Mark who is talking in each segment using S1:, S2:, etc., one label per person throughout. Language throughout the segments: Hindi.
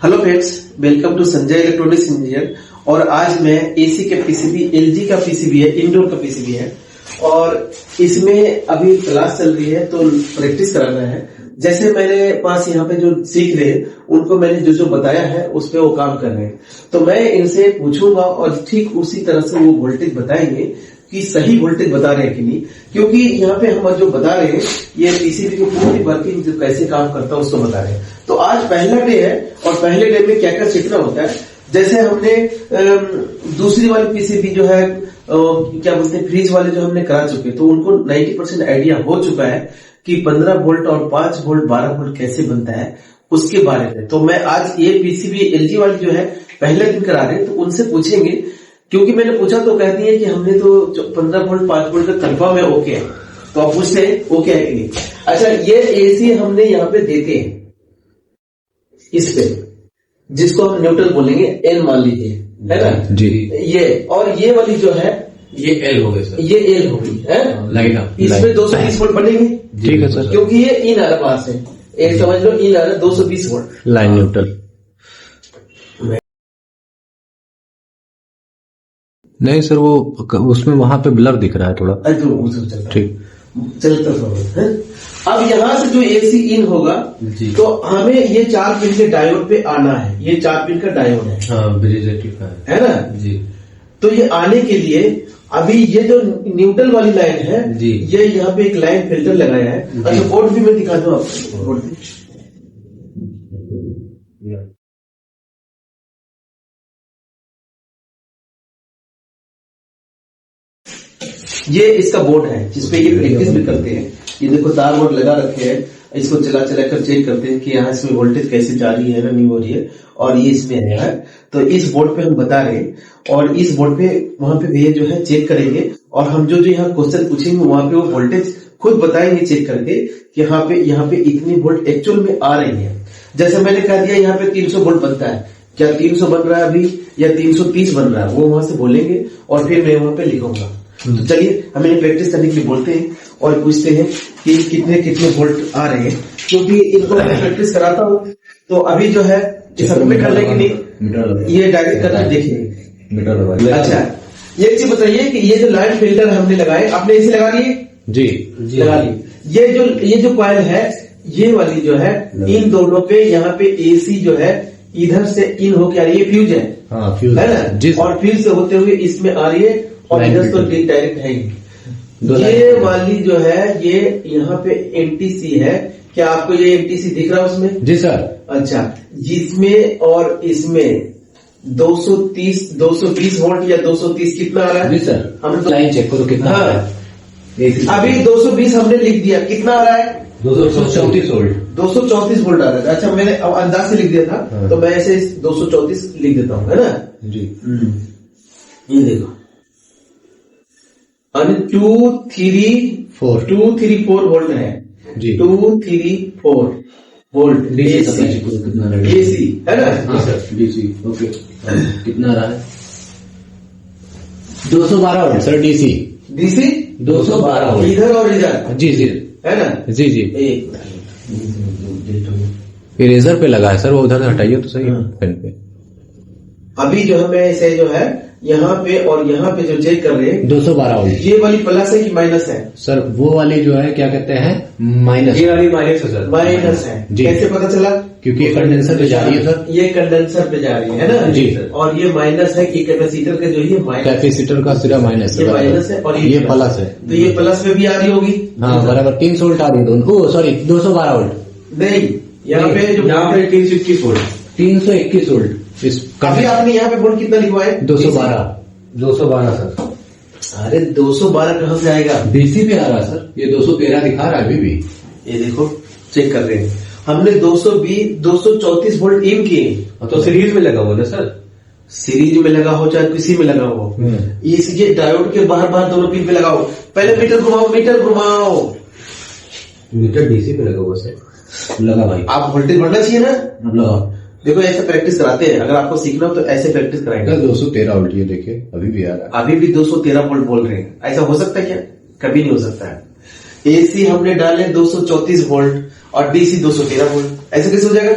S1: Hello friends, welcome to Sanjay electronics engineer. और आज मैं एसी के पीसीबी, एलजी का पीसीबी है, इंडोर का पीसीबी है और इसमें अभी क्लास चल रही है तो प्रैक्टिस कराना है। जैसे मेरे पास यहाँ पे जो सीख रहे हैं उनको मैंने जो जो बताया है उस पे वो काम कर रहे हैं, तो मैं इनसे पूछूंगा और ठीक उसी तरह से वो वोल्टेज बताएंगे कि सही वोल्टेज बता रहे हैं कि नहीं। क्योंकि यहाँ पे हम जो बता रहे हैं ये पीसीबी की पूरी वर्किंग जो कैसे काम करता है उसको बता रहे हैं। तो आज पहला डे है और पहले डे में क्या क्या सीखना होता है। जैसे हमने दूसरी वाली पीसीबी जो है क्या बोलते हैं, फ्रीज वाले जो हमने करा चुके, तो उनको 90% आइडिया हो चुका है कि 15 वोल्ट और 5 वोल्ट 12 वोल्ट कैसे बनता है उसके बारे में। तो मैं आज ये पीसीबी एलजी वाली जो है पहले दिन करा रहे हैं, तो उनसे पूछेंगे। क्योंकि मैंने पूछा तो कहती है कि हमने तो 15 वोल्ट 5 वोल्ट का कंफर्म है, ओके है। तो आप पूछते हैं ओके है कि नहीं। अच्छा, ये एसी हमने यहाँ पे देते हैं इस पे, जिसको हम न्यूट्रल बोलेंगे, एन मान लीजिए, है ना
S2: जी।
S1: ये और ये वाली जो है
S2: ये एल हो गए सर,
S1: ये एल होगी, है
S2: लाइन अप।
S1: इसमें 220 वोल्ट बनेंगे।
S2: ठीक है सर,
S1: क्योंकि ये इन आ रहा पास है, एक समझ लो इन आ रहा 220 वोल्ट
S2: लाइन न्यूट्रल। नहीं सर, वो उसमें वहां पे ब्लर दिख रहा है थोड़ा। ठीक,
S1: चलता है। अब यहाँ से जो एसी इन होगा तो हमें ये 4 पिन के डायोड पे आना है। ये 4 पिन का डायोड है,
S2: हाँ, ब्रिज
S1: है ना जी। तो ये आने के लिए अभी ये जो न्यूट्रल वाली लाइन है जी, ये यहाँ पे एक लाइन फिल्टर लगाया है। अच्छा, बोर्ड भी मैं दिखा दूं आपको, बोर्ड भी। ये इसका बोर्ड है जिसपे ये प्रैक्टिस भी करते हैं। ये देखो तार बोर्ड लगा रखे हैं, इसको चला चला कर चेक करते हैं कि यहाँ इसमें वोल्टेज कैसे जा रही है ना, नहीं हो रही है। और ये इसमें है, तो इस बोर्ड पे हम बता रहे हैं और इस बोर्ड पे वहां पे भैया जो है चेक करेंगे और हम जो जो यहाँ क्वेश्चन पूछेंगे वहां पे वो वोल्टेज खुद बताएंगे चेक करके कि यहाँ पे इतनी वोल्ट एक्चुअल में आ रही है। जैसे मैंने कह दिया यहाँ पे 300 वोल्ट बनता है, क्या 300 बन रहा है अभी या 330 बन रहा है, वो वहां से बोलेंगे और फिर मैं वहां पे लिखूंगा। तो चलिए हम इन्हें प्रैक्टिस करने के लिए बोलते हैं और पूछते हैं कि कितने कितने वोल्ट आ रहे हैं। क्योंकि इनको मैं प्रैक्टिस कराता हूँ तो अभी जो है सबमिट कर लेंगे, नहीं ये डायरेक्ट करके देखेंगे। अच्छा, ये चीज बताइए कि ये जो लाइन फिल्टर हमने लगाए, आपने इसे लगा लिए? जी लगा लिए। ये जो कॉइल है ये वाली जो है, इन दोनों पे यहाँ पे एसी जो है इधर से इन होके आ रही है, फ्यूज है, हाँ, फ्यूज है ना, और फिर से होते हुए इसमें आ रही है और इधर तो डायरेक्ट है ही। ये वाली जो है ये यहाँ पे एनटीसी है, क्या आपको ये एनटीसी दिख रहा है उसमें? जी सर। अच्छा, जिसमें और इसमें 220 वोल्ट या 230 कितना आ रहा है? जी सर, हम तो लाइन चेक करो कितना आ रहा है। अभी 220 हमने लिख दिया, कितना आ रहा है? 234 वोल्ट। 234 वोल्ट आ रहा है। अच्छा, मैंने अंदाज से लिख दिया था तो मैं ऐसे 234 लिख देता हूँ, है ना जी। ये देखो, 234 वोल्ट है जी, 234 वोल्ट एसी, है ना? हाँ सर, डीसी। ओके,
S2: कितना रहा है? 212 वोल्ट सर, डीसी
S1: 212 वोल्ट इधर और इधर,
S2: जी जी,
S1: है ना
S2: जी जी। इरेजर पे लगा है सर, वो उधर हटाइए तो सही है पेन पे।
S1: अभी जो है मैं इसे जो है यहाँ पे और यहाँ पे जो चेक कर रहे हैं
S2: 212 वोल्ट।
S1: ये वाली प्लस है कि माइनस है?
S2: सर वो वाली जो है क्या कहते हैं, माइनस। ये वाली माइनस है सर, माइनस
S1: है जी। कैसे पता चला?
S2: क्योंकि ये कंडेंसर पे जा रही है सर,
S1: ये कंडेंसर पे जा रही है ना जी सर। और ये माइनस है कि कैपेसिटर का जो ये
S2: कैपेसिटर का सिरा माइनस है,
S1: माइनस है और
S2: ये प्लस है,
S1: तो ये प्लस में भी आ रही होगी।
S2: हाँ बराबर, 300 वोल्ट आ रही है दोनों। सॉरी 212 वोल्ट
S1: नहीं, यहाँ पे जो 321 वोल्ट,
S2: 321 वोल्ट।
S1: अभी आपने यहाँ पे वोल्ट कितना लिखवाए?
S2: 212 सर।
S1: अरे 212 कहाँ से आएगा?
S2: डीसी पे आ रहा सर, ये 213 दिखा रहा है अभी भी।
S1: ये देखो चेक कर रहे हैं हमने 234 वोल्ट इन किए,
S2: तो सीरीज में लगा हुआ ना सर,
S1: सीरीज में लगा हो चाहे किसी में लगा हो, ये डायोड के बाहर दोनों पिन पे लगाओ। पहले मीटर घुमाओ।
S2: मीटर डीसी पे लगा हुआ सर, लगा भाई।
S1: आप वोल्टेज बढ़ना चाहिए ना,
S2: लगा।
S1: देखो ऐसे प्रैक्टिस कराते हैं, अगर आपको सीखना हो तो ऐसे प्रैक्टिस कराएंगे।
S2: 213 वोल्ट, ये देखिए अभी भी आ रहा है,
S1: अभी भी 213 वोल्ट बोल रहे हैं। ऐसा हो सकता है क्या? कभी नहीं हो सकता है। एसी हमने डाले 234 वोल्ट और डीसी 213 वोल्ट, ऐसे कैसे हो जाएगा?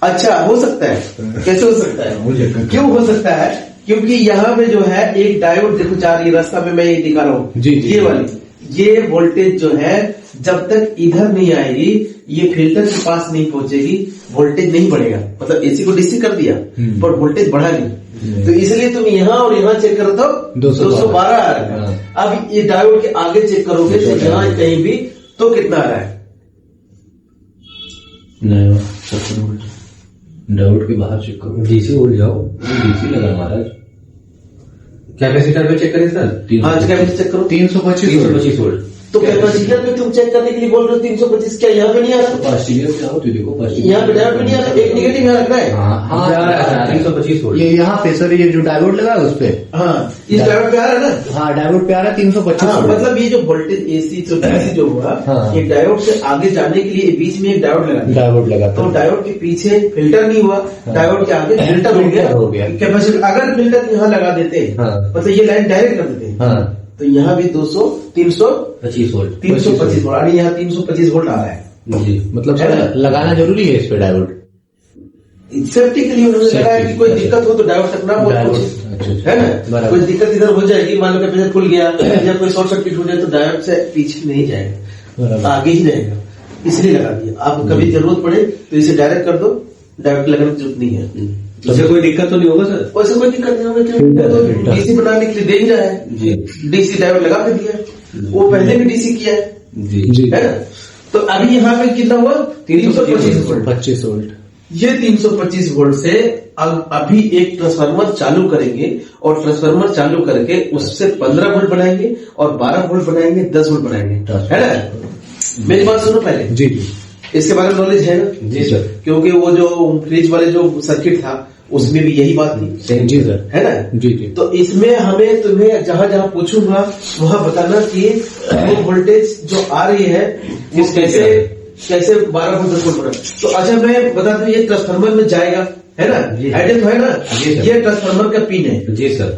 S1: अच्छा हो सकता है, कैसे हो सकता है, क्यों हो सकता है? क्योंकि यहाँ पे जो है एक डायोड देखो जा रही है रास्ता में, मैं ये दिखा रहा हूँ, ये वाली, ये वोल्टेज जो है जब तक इधर नहीं आएगी, ये फिल्टर के पास नहीं पहुंचेगी, वोल्टेज नहीं बढ़ेगा। मतलब एसी को डीसी कर दिया पर वोल्टेज बढ़ा नहीं, तो इसलिए तुम यहाँ और यहाँ चेक करो तो 212 आ रहा है। अब ये डायोड के आगे चेक करोगे तो यहाँ कहीं भी तो कितना आ रहा है?
S2: डायोड के बाहर चेक करो, डीसी उड़ जाओ, डीसी लगा महाराज।
S3: कैपेसिटर पे चेक करें सर?
S1: हाँ कैपेसिटर चेक करो,
S3: 325 वोल्ट।
S1: तो कैपेसिटर पे तुम चेक करने के लिए बोल रहे हो 325, क्या यहाँ पे नहीं आ रहा?
S2: पास्टिलियर क्या हो, तो देखो
S1: यहाँ पे डायोड पे नहीं आ रहा, एक निगेटिव यहाँ रखना है।
S3: हाँ 325 वोल्ट।
S4: ये यहाँ पे सर, ये जो डायोड लगा है उस पे,
S1: हाँ इस डायोड पे आ रहा है ना?
S4: हाँ डायोड पे आ रहा है 325
S1: हाँ,
S4: वोल्ट।
S1: मतलब ये जो वोल्टेज एसी जो डीसी जो हुआ,
S4: हाँ।
S1: ये डायोड से आगे जाने के लिए बीच में एक डायोड लगा दिया।
S4: डायोड लगा
S1: तो डायोड के पीछे फिल्टर नहीं हुआ, डायोड के आगे फिल्टर हो गया। कैपेसिटर अगर फिल्टर यहाँ लगा देते, मतलब ये लाइन डायरेक्ट कर देते, तो यहाँ भी 325 वोल्ट, 325 वोल्ट, और यहाँ 325 वोल्ट आ रहा है
S3: जी।
S4: मतलब सर लगाना जरूरी है इस पे डायोड,
S1: सेफ्टी के लिए उन्होंने लगाया कि कोई दिक्कत हो तो डायोड तकना बहुत है ना। कोई दिक्कत इधर हो जाएगी, मान लो कैपेसिटर खुल गया या कोई शॉर्ट सर्किट हो जाए तो डायोड से पीछे नहीं जाएगा, आगे ही जाएगा, इसलिए लगा दिया। आप कभी जरूरत पड़े तो इसे डायरेक्ट कर दो, डायोड लगाने की जरूरत नहीं है।
S3: उससे कोई दिक्कत तो नहीं होगा सर?
S1: वैसे कोई दिक्कत नहीं होगा, क्योंकि तो डीसी बनाने के लिए दे ही रहा है, डीसी डायोड लगा के दिया है, वो पहले भी डीसी किया है
S3: जी,
S1: है ना। तो अभी यहाँ पे कितना हुआ?
S4: 325 वोल्ट।
S1: ये 325 वोल्ट से अभी एक ट्रांसफार्मर चालू करेंगे, और ट्रांसफार्मर चालू करके उससे 15 वोल्ट बनाएंगे और 12 वोल्ट बनाएंगे, 10 वोल्ट बनाएंगे, है ना। मेरी बात सुनो पहले,
S4: जी
S1: इसके बारे में नॉलेज है ना?
S3: जी सर।
S1: क्योंकि वो जो फ्रिज वाले जो सर्किट था उसमें भी यही बात थी,
S4: जी सर,
S1: है ना?
S4: जी।
S1: तो इसमें हमें तुम्हें जहां जहां पूछूंगा वहां बताना कि वो वोल्टेज जो आ रही है वो कैसे 12 वोल्ट 10 वोल्ट बना। तो अच्छा मैं बता दूं, ये ट्रांसफार्मर में जाएगा, है ना, आइडिया तो है ना? ये ट्रांसफार्मर का पिन है
S3: जी सर।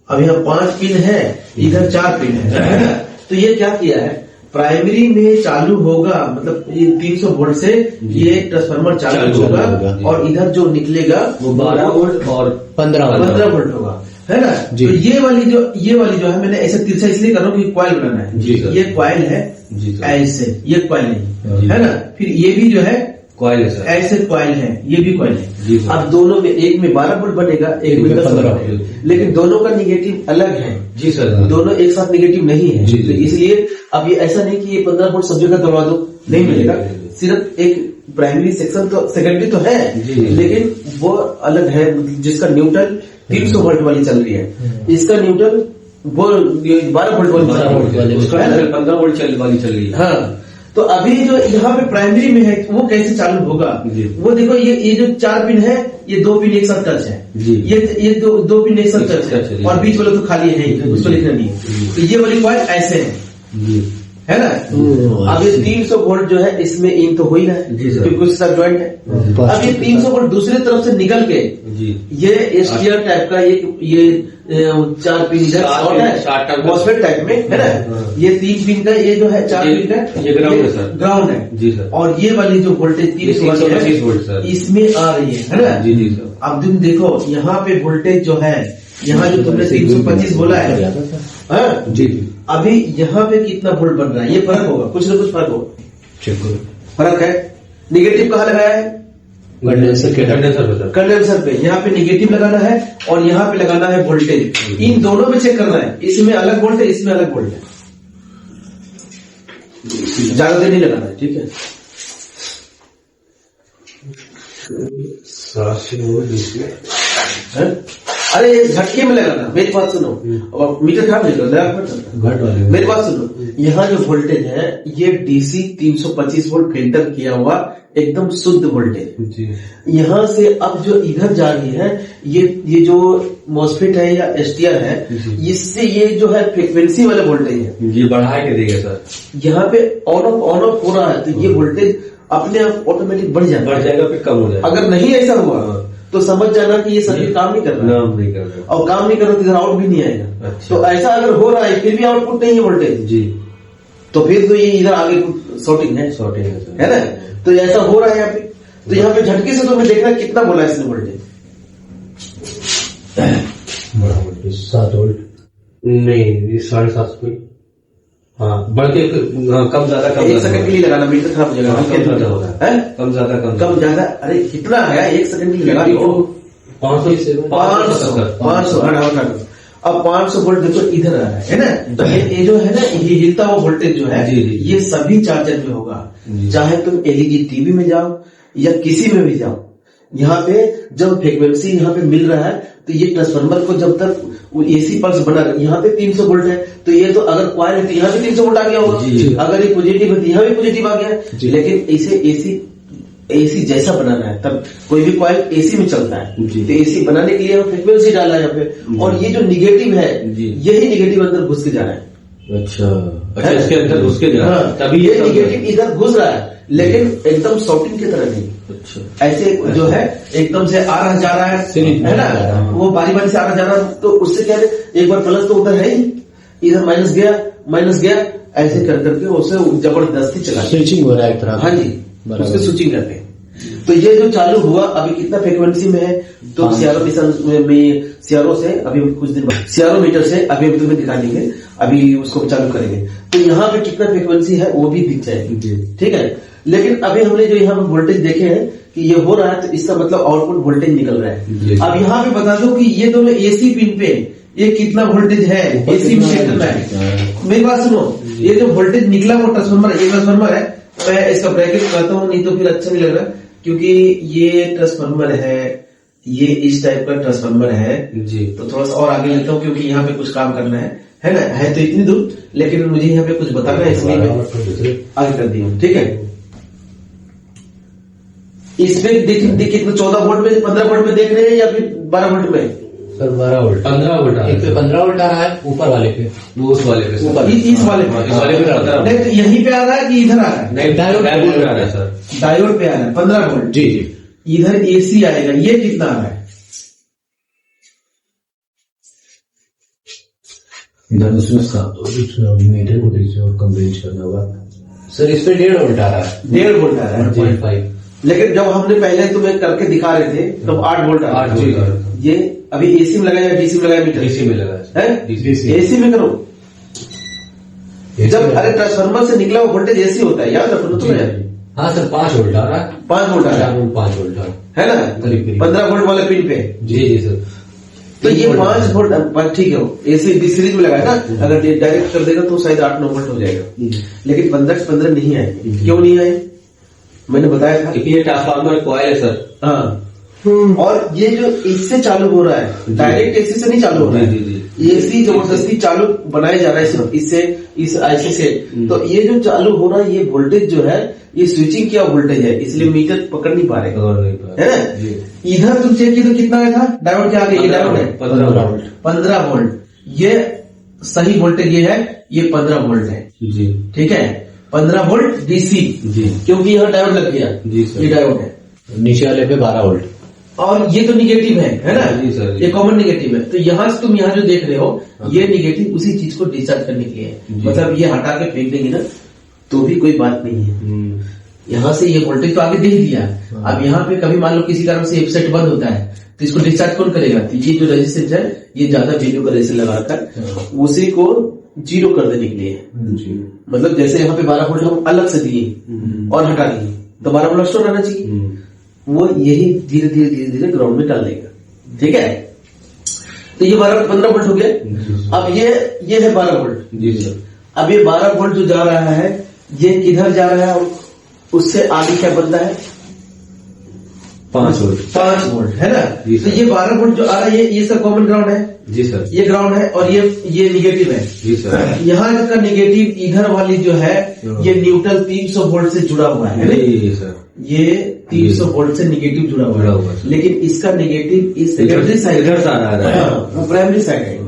S1: अब यहाँ 5 पिन है, इधर 4 पिन है ना। तो ये क्या किया है, प्राइमरी में चालू होगा, मतलब ये 300 वोल्ट से ये ट्रांसफार्मर चालू होगा, और इधर जो निकलेगा
S3: वो 12 वोल्ट और
S1: 15 वोल्ट होगा, है ना। तो ये वाली जो है, मैंने ऐसा तिरछा इसलिए कर रहा हूँ कि कॉइल बनाना है
S3: जी सर।
S1: ये कॉइल है ऐसे, ये कॉइल नहीं है ना। फिर ये भी जो है
S3: कॉइल है सर,
S1: ऐसे कॉइल है, ये भी कॉइल है।
S3: जी सर।
S1: अब दोनों में, एक में 12 वोल्ट बनेगा, एक में 10 वोल्ट बनेगा, लेकिन दोनों का निगेटिव अलग है
S3: जी सर।
S1: दोनों एक साथ निगेटिव नहीं है,
S3: जी,
S1: तो इसलिए अब ये ऐसा नहीं कि ये 15 वोल्ट सब जगह दबा दो, नहीं मिलेगा। सिर्फ एक प्राइमरी सेक्शन तो, सेकेंडरी तो है लेकिन वो अलग है, जिसका न्यूट्रल 300 वोल्ट वाली चल रही है, इसका न्यूट्रल वो 12 वोल्ट वाली,
S3: उसका 15 वोल्ट वाली चल रही है।
S1: हाँ, तो अभी जो यहाँ पे प्राइमरी में है वो कैसे चालू होगा? वो देखो, ये जो 4 पिन है, ये 2 पिन एक साथ टच है, ये दो पिन एक साथ टच है, और बीच वाला तो खाली है ही, उसको लिखना नहीं है। तो ये वाली कॉइल ऐसे है ना। अब ये 300 वोल्ट जो है इसमें इन तो हो ही रहा है क्योंकि कुछ साथ ज्वाइंट है। अब ये 300 वोल्ट दूसरी तरफ से निकल के ये एसटीआर टाइप का ये 4 पिन इधर शॉर्ट है, मॉसफेट टाइप में, है ना। ये 3 पिन का, ये जो है 4 पिन का,
S3: ये ग्राउंड है सर,
S1: ग्राउंड है
S3: जी सर।
S1: और ये वाली जो वोल्टेज 325
S3: वोल्ट सर
S1: इसमें आ रही है ना।
S3: जी जी सर।
S1: अब तुम देखो यहाँ पे वोल्टेज जो है, यहाँ जो तुमने 325 बोला है, हाँ
S3: जी,
S1: अभी यहाँ पे कितना वोल्ट बन रहा है, ये फर्क होगा, कुछ ना कुछ फर्क होगा, फर्क है। निगेटिव कहाँ लगाया है? कंडेंसर पे। यहाँ पे निगेटिव लगाना है और यहाँ पे लगाना है वोल्टेज, इन दोनों में चेक करना है, इसमें अलग वोल्ट है, इसमें अलग वोल्ट है, ज्यादा देर नहीं लगाना है, ठीक है। अरे झटके में लगाना, मेरी बात सुनो, और मीटर खराब नहीं करना, मेरी बात सुनो। यहाँ जो वोल्टेज है ये डीसी 325 वोल्ट फिल्टर किया हुआ एकदम शुद्ध वोल्टेज, यहाँ से अब जो इधर जा रही है ये जो मॉसफेट है या एसटीआर है, इससे ये जो है फ्रीक्वेंसी वाला वोल्टेज है,
S3: ये बढ़ा के देगा सर।
S1: यहाँ पे ऑन ऑफ हो रहा है, तो ये वोल्टेज अपने आप ऑटोमेटिक बढ़ जाएगा,
S3: फिर कम हो जाएगा।
S1: अगर नहीं ऐसा हुआ तो समझ जाना कि ये सर्किट काम नहीं कर रहा है, और काम नहीं कर रहा तो इधर आउट भी नहीं आएगा। तो ऐसा अगर हो रहा है फिर भी आउटपुट नहीं है वोल्टेज जी, तो फिर तो ये इधर आगे शॉर्टिंग है
S3: सर
S1: है ना। तो ऐसा हो रहा है यहाँ पे। तो यहाँ पे झटके से तो मैं देखना कितना बोला इसने वोल्टेज,
S4: बड़ा वोल्टेज 7 वोल्ट।
S3: नहीं, ये 7.5 कोई। हाँ, बल्कि कम ज्यादा
S1: एक सेकंड के लिए लगाना, मीटर खराब हो जाएगा।
S3: कम ज्यादा हो रहा है, कम ज्यादा
S1: कम ज्यादा। अरे कितना आया, एक सेकंड के लिए लगा दो। 500। अब 500 वोल्ट देखो इधर आ रहा है ना। तो ये जो है ना, ये हिलता हुआ वोल्टेज जो है, ये सभी चार्जर में होगा। चाहे तुम एलईडी टीवी में जाओ या किसी में भी जाओ, यहाँ पे जब फ्रीक्वेंसी यहाँ पे मिल रहा है, तो ये ट्रांसफार्मर को जब तक वो एसी पल्स बना रहा है, यहाँ पे 300 वोल्ट है, तो ये तो अगर क्वाइल है तो यहाँ भी 300 वोल्ट आ गया होगा। अगर ये पॉजिटिव है तो यहाँ भी पॉजिटिव आ गया। लेकिन इसे एसी जैसा बनाना है, तब कोई भी कॉइल एसी में चलता है। तो एसी बनाने के लिए फ्रीक्वेंसी डाला है यहाँ पे, और ये जो निगेटिव है, यही निगेटिव अंदर घुस के जा रहा है।
S3: अच्छा, इसके अंदर घुस के जा रहा है, तभी
S1: ये निगेटिव इधर घुस रहा है, लेकिन एकदम शॉर्टिंग की तरह नहीं।
S3: अच्छा,
S1: ऐसे जो है एकदम से आ रहा जा रहा है ना, वो बारी बारी से आ रहा जा रहा है। तो उससे क्या है, एक बार प्लस तो उधर है ही, इधर माइनस गया, ऐसे कर करके उसे जबरदस्ती चला,
S4: स्विचिंग हो रहा है एक तरह।
S1: हाँ जी, उसके स्विचिंग करते हैं। तो ये जो चालू हुआ अभी कितना फ्रीक्वेंसी में है, तो सीआरओ से अभी कुछ दिन बाद सीआरओ मीटर से अभी तुम्हें दिखा देंगे, अभी उसको चालू करेंगे। तो यहाँ पे कितना फ्रीक्वेंसी है वो भी दिख जाएगी, ठीक है। लेकिन अभी हमने जो यहाँ पे वोल्टेज देखे हैं कि ये हो रहा है, तो इसका मतलब आउटपुट वोल्टेज निकल रहा है। अब यहाँ पे बता दो कि ये दोनों एसी पिन पे ये कितना वोल्टेज है, एसी सेक्टर में। मेरी बात सुनो, ये जो वोल्टेज निकला वो ट्रांसफार्मर, ये ट्रांसफार्मर है। मैं इसका ब्रैकेट कहता हूँ, नहीं तो फिर अच्छा नहीं लग रहा, क्योंकि ये ट्रांसफार्मर है, ये इस टाइप का ट्रांसफार्मर है जी। तो थोड़ा सा और आगे लेता हूँ, क्योंकि यहाँ पे कुछ काम करना है ना, है तो इतनी दूर, लेकिन मुझे यहाँ पे कुछ बताना है, इसलिए मैं आगे कर दिया, ठीक है। इसमें देखिए 14 वोल्ट में, 15 वोल्ट में देख रहे हैं या फिर 12 वोल्ट में?
S4: सर 12 वोल्ट,
S3: 15 वोल्ट
S4: एक पे 15 वोल्ट आ रहा है, ऊपर वाले पे,
S3: वो उस वाले पे,
S1: इस वाले पे,
S3: इस वाले पे 15
S1: नहीं, तो यहीं पे आ रहा है कि इधर आ रहा है?
S3: नहीं, डायोड पे आ रहा है सर,
S1: डायोड पे आ रहा है 15 वोल्ट
S4: जी जी।
S1: इधर एसी आएगा, ये कितना आ रहा है?
S2: इधर उसमें मीटर को और कम रेंज करना होगा
S4: सर। इस पे 1.5 वोल्ट आ रहा है,
S1: 1.5 वोल्ट आ रहा है,
S4: 1.5।
S1: लेकिन जब हमने पहले तुम्हें करके दिखा रहे थे तब 8 वोल्ट आ रहा है। ये अभी एसी में लगाया, डीसी में लगाया, मीटर
S3: डीसी में लगा है,
S1: एसी में करो। जब अरे ट्रांसफार्मर से निकला वो वोल्टेज एसी होता है, याद रखो तुम्हें।
S4: हाँ सर, 5 वोल्ट आ रहा है,
S1: 5 वोल्ट आ रहा है,
S4: 5 वोल्ट आ रहा
S1: है ना, 15 वोल्ट वाले पिन पे।
S4: जी जी सर।
S1: तो ये 5 वोल्ट ठीक है, एसी सीरीज में लगाया ना, अगर डायरेक्ट कर देगा तो शायद 8-9 वोल्ट हो जाएगा, लेकिन 15 से 15 नहीं आएगी। क्यों नहीं आए? मैंने बताया था,
S3: क्योंकि ये ट्रांसफार्मर कॉइल है सर।
S1: हाँ, और ये जो इससे चालू हो रहा है, डायरेक्ट एसी से नहीं चालू हो रहा है, एसी जबरदस्ती चालू बनाया जा रहा है सिर्फ इससे, इस आईसी से। तो ये जो चालू हो रहा है, ये वोल्टेज जो है, ये स्विचिंग किया वोल्टेज है, इसलिए मीटर पकड़ नहीं पा रहे, है ना। इधर तुम चेक किया तो कितना आया था, डायोड के आगे, ये डायोड है 15 वोल्ट, ये सही वोल्टेज ये है, ये 15 वोल्ट है
S3: जी,
S1: ठीक है, 15 वोल्ट डीसी
S3: जी,
S1: क्योंकि यहाँ डायोड लग गया
S3: जी सर,
S1: ये डायोड है।
S4: नीचे वाले पे 12 वोल्ट,
S1: और ये तो निगेटिव है ना
S3: जी सर,
S1: ये कॉमन निगेटिव है। तो यहाँ से तुम यहाँ जो देख रहे हो, ये निगेटिव उसी चीज को डिस्चार्ज करने के लिए है। मतलब ये हटा के फेंक देंगे ना तो भी कोई बात नहीं है, यहाँ से ये वोल्टेज तो आगे दे दिया। अब यहाँ पे कभी मान लो किसी कारण से एपसेट बंद होता है तो इसको डिस्चार्ज कौन करेगा? तो ये जो रेजिस्टेंस है, ये ज्यादा वैल्यू का रेजिस्टेंस लगाकर उसी को 0 कर देने के लिए। मतलब जैसे यहाँ पे 12 वोल्ट हम अलग से दिए और हटा दिए, तो 12 वोल्ट स्टोर रहना चाहिए, वो यही धीरे धीरे धीरे धीरे ग्राउंड में डाल देगा, ठीक है। तो ये 15 वोल्ट हो गया। अब ये है 12 वोल्ट
S3: जी सर।
S1: अब ये 12 वोल्ट जो जा रहा है, ये किधर जा रहा है? उससे आगे क्या बनता है?
S3: 5 वोल्ट,
S1: 5 वोल्ट है ना। तो ये 12 वोल्ट जो आ रहा है, ये सब कॉमन ग्राउंड है
S3: जी सर,
S1: ये ग्राउंड है, और ये निगेटिव है
S3: जी सर।
S1: यहाँ का निगेटिव इधर वाली जो है, ये न्यूट्रल 300 वोल्ट से जुड़ा हुआ है
S3: जी सर,
S1: ये 300 वोल्ट से निगेटिव जुड़ा हुआ है, लेकिन इसका निगेटिव इस सेकेंडरी साइड
S3: इधर से आ रहा है,
S1: वो प्राइमरी साइड है।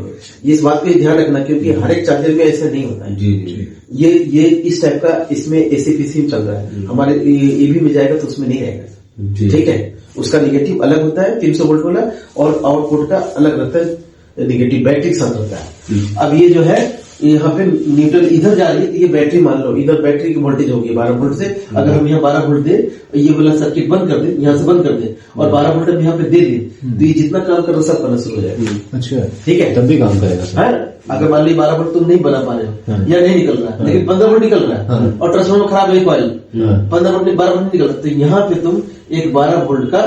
S1: इस बात पे ध्यान रखना, क्योंकि हर एक चार्जर में ऐसा नहीं होता है।
S3: जी जी।
S1: ये इस टाइप का इसमें एसीपीसी चल रहा है, हमारे ईवी में जाएगा तो उसमें नहीं रहेगा, ठीक है। उसका निगेटिव अलग होता है 300 वोल्ट वाला, और आउटपुट का अलग रहता है निगेटिव, बैटरी के साथ होता है। अब ये जो है यहाँ पे न्यूट्रल इधर जा रही है, ये बैटरी मान लो, इधर बैटरी की वोल्टेज होगी 12 वोल्ट से। अगर हम यहाँ 12 वोल्ट दे, ये वाला सर्किट बंद कर दे, यहाँ से बंद कर दे और 12 वोल्ट हम यहाँ पे दे दे, तो ये जितना काम कर रहा है सब करना शुरू हो जाएगा।
S2: अच्छा,
S1: ठीक है,
S2: तब भी काम करेगा सर।
S1: है अगर मान ली 12 वोल्ट तुम नहीं बना पा रहे हो या नहीं निकल रहा है, लेकिन 15 वोल्ट निकल रहा है और ट्रांसफार्मर खराब है, कॉइल 15 वोल्ट 12 वोल्ट निकल रहा है, तो यहाँ पे तुम एक 12 वोल्ट का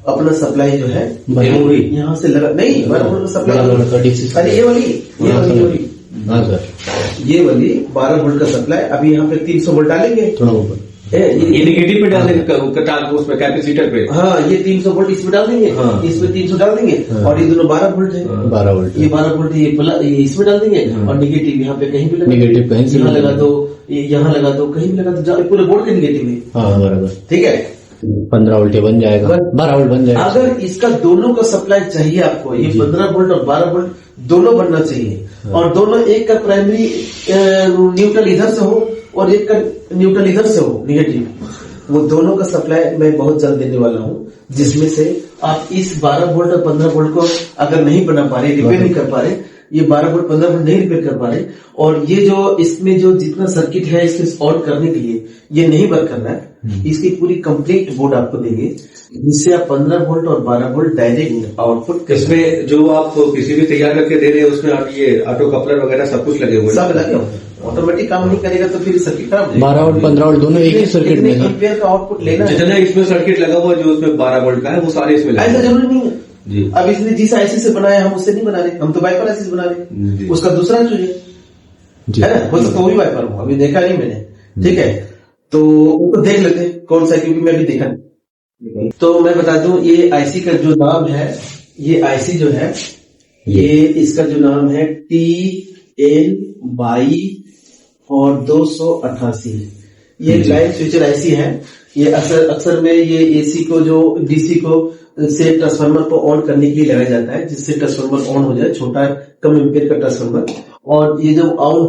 S1: अपना सप्लाई जो है यहाँ से लगा, नहीं 12 वोल्ट का सप्लाई, अरे ये वाली
S2: हाँ सर,
S1: ये वाली 12 वोल्ट का सप्लाई। अभी यहाँ पे 300 वोल्ट डालेंगे,
S2: थोड़ा ऊपर
S3: ये नेगेटिव पे डाल देंगे उसमें कैपेसिटर पे।
S1: हाँ, ये 300 वोल्ट इसमें डाल देंगे, इसमें 300 डाल देंगे और ये दोनों 12 वोल्ट है,
S2: 12 वोल्ट,
S1: ये 12 वोल्ट ये इसमें डाल देंगे और निगेटिव यहाँ पे कहीं भी लगा,
S2: नेगेटिव कहीं से
S1: यहाँ लगा दो, यहाँ लगा दो, कहीं भी लगा दो, पूरे बोर्ड के निगेटिव है।
S2: हाँ बराबर,
S1: ठीक है,
S2: 15 वोल्ट बन जाएगा, 12 वोल्ट बन जाएगा।
S1: अगर इसका दोनों का सप्लाई चाहिए आपको, ये 15 वोल्ट और 12 वोल्ट दोनों बनना चाहिए और दोनों, एक का प्राइमरी न्यूट्रल इधर से हो और एक का न्यूट्रल इधर से हो निगेटिव, वो दोनों का सप्लाई मैं बहुत जल्द देने वाला हूँ, जिसमें से आप इस 12 वोल्ट और 15 वोल्ट को अगर नहीं बना पा रहे, रिपेयर नहीं कर पा रहे, ये 12 वोल्ट 15 वोल्ट नहीं रिपेयर कर पा रहे और ये जो इसमें जो जितना सर्किट है इसको ऑन करने के लिए ये नहीं वर्क कर रहा है, इसकी पूरी कंप्लीट बोर्ड आपको देंगे, जिससे आप 15 वोल्ट और 12 वोल्ट डायरेक्ट आउटपुट।
S3: इसमें जो आप किसी भी तैयार करके दे रहे हैं उसमें आप ये ऑटो कपलर वगैरह सब कुछ लगे हुए हैं,
S1: सब लगे हुए, ऑटोमेटिक काम नहीं करेगा तो फिर सर्किट खराब हो जाएगा।
S2: 12 वोल्ट 15 वोल्ट दोनों एक ही सर्किट में
S1: एम्पियर का आउटपुट लेना है।
S3: जितना इसमें सर्किट लगा हुआ है जो उसमें 12 वोल्ट का है वो सारे इसमें
S1: ऐसा जरूरी नहीं है
S3: जी।
S1: अब इसने जिस आईसी से बनाया हम उससे नहीं बना रहे, हम तो वाइपर आईसी से बना रहे, उसका दूसरा चुने, है ना, हो सकता वही वाइपर हो, अभी देखा नहीं मैंने। ठीक है, तो उनको देख लेते हैं कौन सा, क्योंकि मैं अभी देखा नहीं। तो मैं बता दूं, ये आईसी का जो नाम है, ये आईसी जो है, ये इसका जो नाम है TN22 और 288, ये लाइन स्विचर आईसी है। ये अक्सर में ये एसी को जो डीसी को से ट्रांसफार्मर को ऑन करने के लिए लगाया जाता है, जिससे ट्रांसफार्मर ऑन हो जाए, छोटा कम एम्पियर का ट्रांसफार्मर, और ये जब ऑन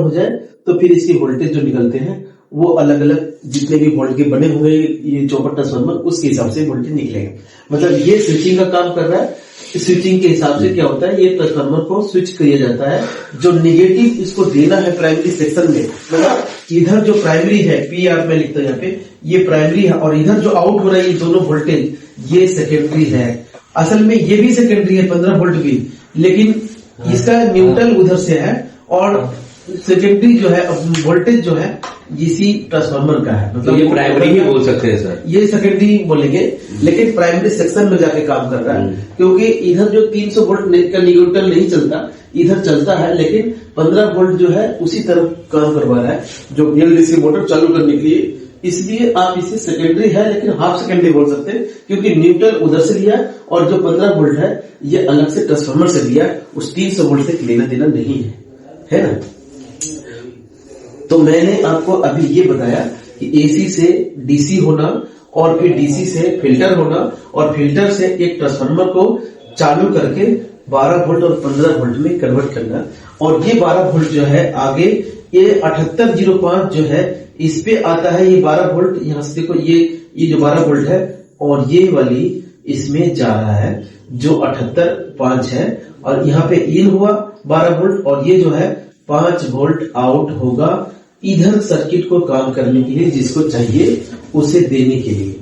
S1: हो जाए तो फिर इसकी वोल्टेज जो निकलते हैं वो अलग अलग जितने भी वोल्ट के बने हुए ये चौपट ट्रांसफार्मर उसके हिसाब से वोल्टेज निकलेगा। मतलब ये स्विचिंग का काम कर रहा है। स्विचिंग के हिसाब से क्या होता है, ये ट्रांसफार्मर को स्विच किया जाता है, जो निगेटिव इसको देना है प्राइमरी सेक्शन में, मतलब इधर जो प्राइमरी है PR में लिखता है यहाँ पे, ये प्राइमरी है और इधर जो आउट हो रहा है ये दोनों वोल्टेज ये सेकेंडरी है। असल में ये भी सेकेंडरी है 15 वोल्ट भी, लेकिन इसका न्यूट्रल उधर से है और सेकेंडरी जो है वोल्टेज जो है इसी ट्रांसफार्मर का है, मतलब
S3: ये प्राइमरी ही बोल सकते हैं सर,
S1: ये सेकेंडरी बोलेंगे, लेकिन प्राइमरी सेक्शन में जाके काम कर रहा है, क्योंकि इधर जो 300 वोल्ट का न्यूट्रल नहीं चलता, इधर चलता है, लेकिन 15 वोल्ट जो है उसी तरफ काम करवा रहा है, जो VLDC मोटर चालू करने के लिए। इसलिए आप इसे सेकेंडरी है, लेकिन हाफ सेकेंडरी बोल सकते हैं, क्योंकि न्यूट्रल उधर से लिया और जो 15 वोल्ट है ये अलग से ट्रांसफार्मर से लिया, उस 300 वोल्ट से लेना देना नहीं है ना। तो मैंने आपको अभी ये बताया कि AC से DC होना और फिर DC से फिल्टर होना और फिल्टर से एक ट्रांसफार्मर को चालू करके 12 वोल्ट और 15 वोल्ट में कन्वर्ट करना, और ये 12 वोल्ट जो है आगे ये 7805 जो है इस पे आता है, ये 12 वोल्ट यहाँ से देखो, ये जो 12 वोल्ट है और ये वाली इसमें जा रहा है जो 78.5 है, और यहाँ पे इन हुआ 12 वोल्ट और ये जो है 5 वोल्ट आउट होगा इधर सर्किट को काम करने के लिए, जिसको चाहिए उसे देने के लिए।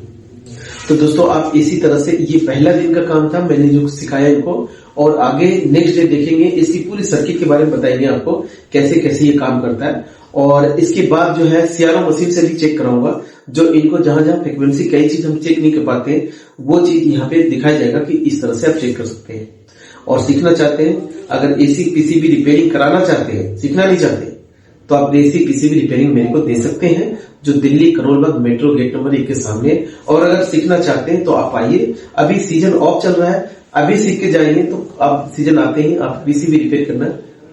S1: तो दोस्तों आप इसी तरह से, ये पहला दिन का काम था, मैंने जो सिखाया इनको, और आगे नेक्स्ट डे देखेंगे, इसकी पूरी सर्किट के बारे में बताएंगे आपको कैसे कैसे ये काम करता है। और इसके बाद जो है CRO मशीन से भी चेक कराऊंगा, जो इनको जहां जहां फ्रिक्वेंसी कई चीज हम चेक नहीं कर पाते वो चीज यहाँ पे दिखाया जाएगा कि इस तरह से आप चेक कर सकते हैं। और सीखना चाहते हैं, अगर AC PCB रिपेयरिंग कराना चाहते हैं, सीखना नहीं चाहते, तो आप AC PCB रिपेयरिंग मेरे को दे सकते हैं, जो Delhi Karol Bagh metro gate number 1 के सामने। और अगर सीखना चाहते हैं तो आप आइए, अभी सीजन ऑफ चल रहा है, अभी सीख के जाएंगे तो आप सीजन आते ही आप PCB रिपेयर करना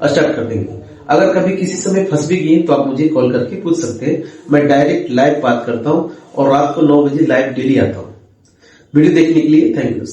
S1: स्टार्ट कर देंगे। अगर कभी किसी समय फंस भी गए तो आप मुझे कॉल करके पूछ सकते हैं, मैं डायरेक्ट लाइव बात करता हूं और रात को 9 बजे लाइव डेली आता हूं। वीडियो देखने के लिए थैंक यू।